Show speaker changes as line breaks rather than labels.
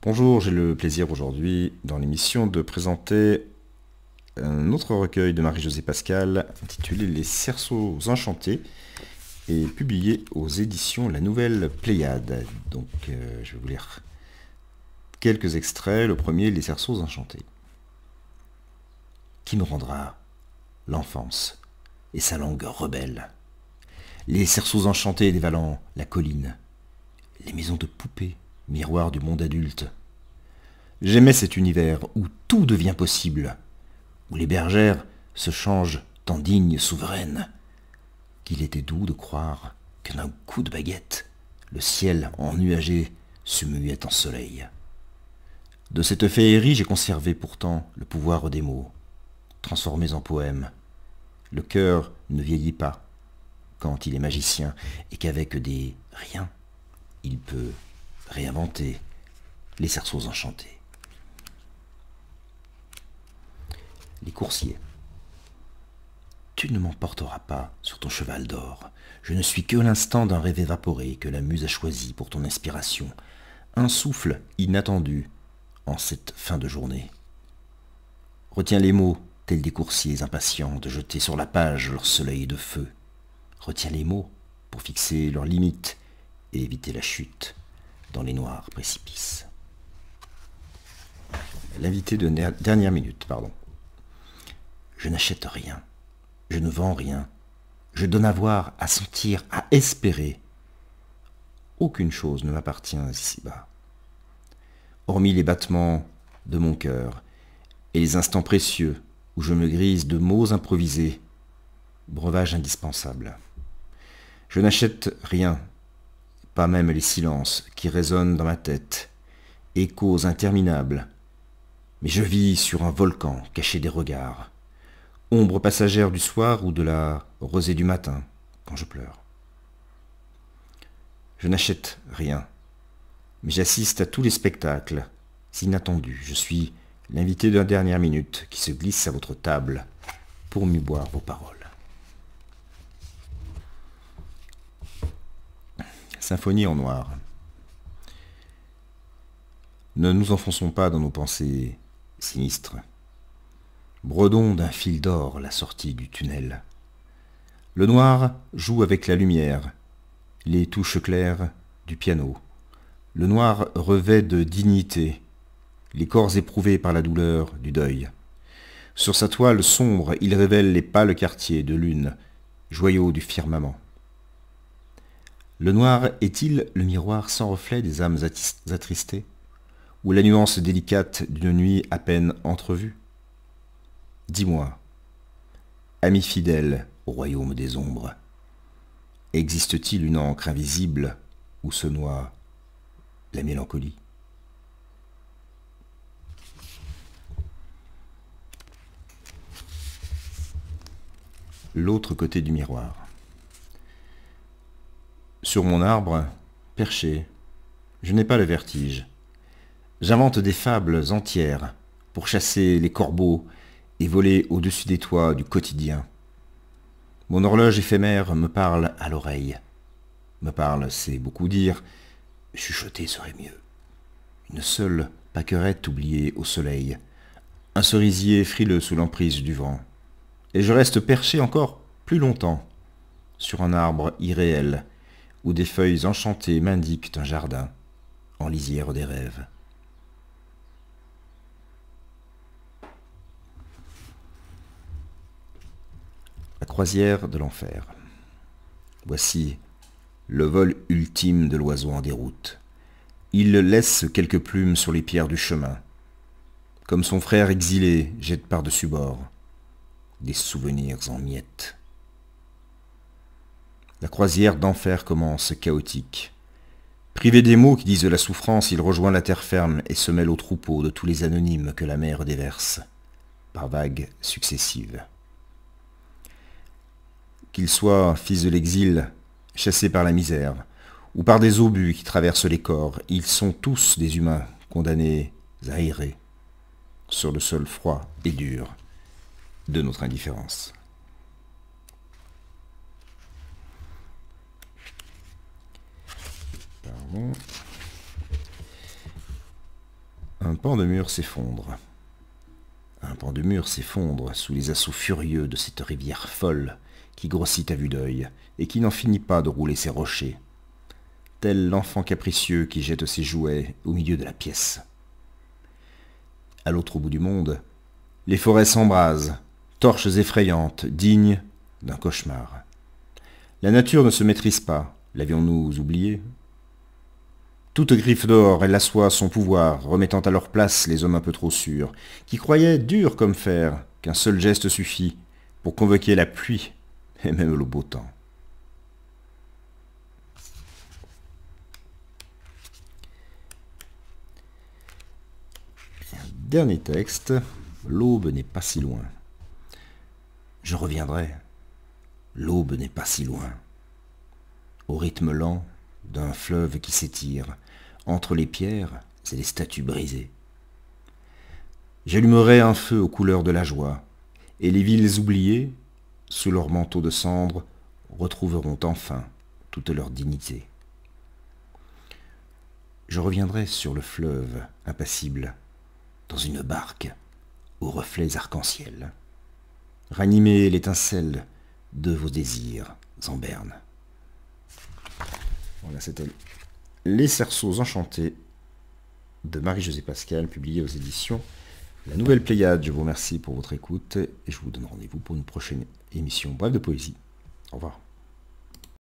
Bonjour, j'ai le plaisir aujourd'hui dans l'émission de présenter un autre recueil de Marie-Josée Pascal intitulé Les Cerceaux enchantés et publié aux éditions La Nouvelle Pléiade. Donc je vais vous lire quelques extraits. Le premier, Les Cerceaux enchantés. Qui nous rendra l'enfance et sa langue rebelle? Les cerceaux enchantés dévalant la colline, les maisons de poupées, miroirs du monde adulte. J'aimais cet univers où tout devient possible, où les bergères se changent en dignes souveraines, qu'il était doux de croire que d'un coup de baguette, le ciel ennuagé se muait en soleil. De cette féerie, j'ai conservé pourtant le pouvoir des mots, transformés en poèmes. Le cœur ne vieillit pas quand il est magicien et qu'avec des riens, il peut réinventer les cerceaux enchantés. Les coursiers. Tu ne m'emporteras pas sur ton cheval d'or. Je ne suis que l'instant d'un rêve évaporé que la muse a choisi pour ton inspiration. Un souffle inattendu en cette fin de journée. Retiens les mots, tels des coursiers impatients de jeter sur la page leur soleil de feu. Retiens les mots pour fixer leurs limites et éviter la chute dans les noirs précipices. L'invité de dernière minute, pardon. Je n'achète rien, je ne vends rien, je donne à voir, à sentir, à espérer. Aucune chose ne m'appartient ici-bas, hormis les battements de mon cœur et les instants précieux où je me grise de mots improvisés, breuvage indispensable. Je n'achète rien, pas même les silences qui résonnent dans ma tête, échos interminables, mais je vis sur un volcan caché des regards, ombre passagère du soir ou de la rosée du matin, quand je pleure. Je n'achète rien, mais j'assiste à tous les spectacles, inattendus. Je suis l'invité de la dernière minute qui se glisse à votre table pour mieux boire vos paroles. Symphonie en noir. Ne nous enfonçons pas dans nos pensées sinistres. Bredons d'un fil d'or la sortie du tunnel. Le noir joue avec la lumière, les touches claires du piano. Le noir revêt de dignité les corps éprouvés par la douleur du deuil. Sur sa toile sombre, il révèle les pâles quartiers de lune, joyaux du firmament. Le noir est-il le miroir sans reflet des âmes attristées, ou la nuance délicate d'une nuit à peine entrevue? Dis-moi, ami fidèle au royaume des ombres, existe-t-il une encre invisible où se noie la mélancolie? L'autre côté du miroir. Sur mon arbre, perché, je n'ai pas le vertige. J'invente des fables entières pour chasser les corbeaux et voler au-dessus des toits du quotidien. Mon horloge éphémère me parle à l'oreille. Me parle, c'est beaucoup dire, chuchoter serait mieux. Une seule pâquerette oubliée au soleil, un cerisier frileux sous l'emprise du vent. Et je reste perché encore plus longtemps sur un arbre irréel où des feuilles enchantées m'indiquent un jardin en lisière des rêves. La croisière de l'enfer. Voici le vol ultime de l'oiseau en déroute. Il laisse quelques plumes sur les pierres du chemin. Comme son frère exilé jette par-dessus bord des souvenirs en miettes. La croisière d'enfer commence chaotique. Privé des mots qui disent la souffrance, il rejoint la terre ferme et se mêle au troupeau de tous les anonymes que la mer déverse, par vagues successives. Qu'il soit fils de l'exil, chassé par la misère, ou par des obus qui traversent les corps, ils sont tous des humains condamnés à errer sur le sol froid et dur de notre indifférence. Pardon. Un pan de mur s'effondre. Un pan de mur s'effondre sous les assauts furieux de cette rivière folle qui grossit à vue d'œil et qui n'en finit pas de rouler ses rochers, tel l'enfant capricieux qui jette ses jouets au milieu de la pièce. À l'autre bout du monde, les forêts s'embrasent, torches effrayantes, dignes d'un cauchemar. La nature ne se maîtrise pas, l'avions-nous oublié ? Toute griffe d'or, elle assoit son pouvoir, remettant à leur place les hommes un peu trop sûrs, qui croyaient, durs comme fer, qu'un seul geste suffit pour convoquer la pluie et même le beau temps. Dernier texte, l'aube n'est pas si loin. Je reviendrai, l'aube n'est pas si loin. Au rythme lent d'un fleuve qui s'étire entre les pierres et les statues brisées. J'allumerai un feu aux couleurs de la joie, et les villes oubliées, sous leur manteau de cendres, retrouveront enfin toute leur dignité. Je reviendrai sur le fleuve impassible, dans une barque aux reflets arc-en-ciel, ranimer l'étincelle de vos désirs en berne. Voilà, c'était Les Cerceaux enchantés de Marie-Josée Pascal, publié aux éditions La Nouvelle Pléiade. Je vous remercie pour votre écoute et je vous donne rendez-vous pour une prochaine émission Brève de Poésie. Au revoir.